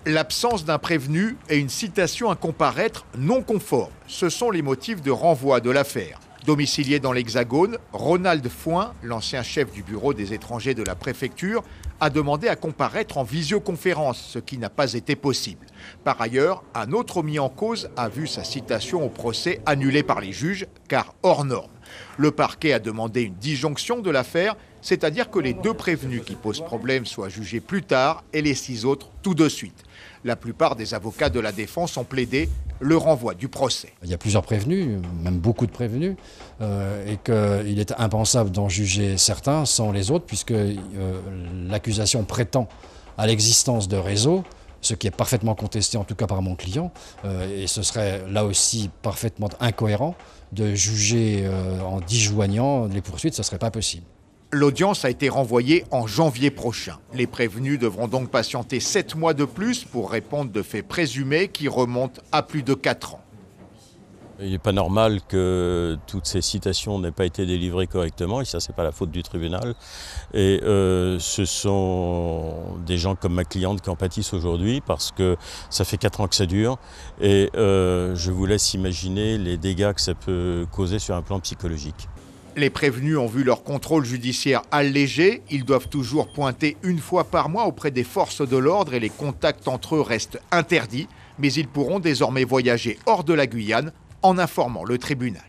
L'absence d'un prévenu et une citation à comparaître non conforme. Ce sont les motifs de renvoi de l'affaire. Domicilié dans l'Hexagone, Ronald Foin, l'ancien chef du bureau des étrangers de la préfecture, a demandé à comparaître en visioconférence, ce qui n'a pas été possible. Par ailleurs, un autre mis en cause a vu sa citation au procès annulée par les juges, car hors norme. Le parquet a demandé une disjonction de l'affaire, c'est-à-dire que les 2 prévenus qui posent problème soient jugés plus tard et les 6 autres tout de suite. La plupart des avocats de la défense ont plaidé le renvoi du procès. Il y a plusieurs prévenus, même beaucoup de prévenus, et qu'il est impensable d'en juger certains sans les autres, puisque l'accusation prétend à l'existence de réseaux, ce qui est parfaitement contesté, en tout cas par mon client, et ce serait là aussi parfaitement incohérent de juger en disjoignant les poursuites, ce ne serait pas possible. L'audience a été renvoyée en janvier prochain. Les prévenus devront donc patienter 7 mois de plus pour répondre de faits présumés qui remontent à plus de 4 ans. Il n'est pas normal que toutes ces citations n'aient pas été délivrées correctement, et ça, c'est pas la faute du tribunal. Et ce sont des gens comme ma cliente qui en pâtissent aujourd'hui, parce que ça fait 4 ans que ça dure, et je vous laisse imaginer les dégâts que ça peut causer sur un plan psychologique. Les prévenus ont vu leur contrôle judiciaire allégé. Ils doivent toujours pointer 1 fois par mois auprès des forces de l'ordre et les contacts entre eux restent interdits. Mais ils pourront désormais voyager hors de la Guyane en informant le tribunal.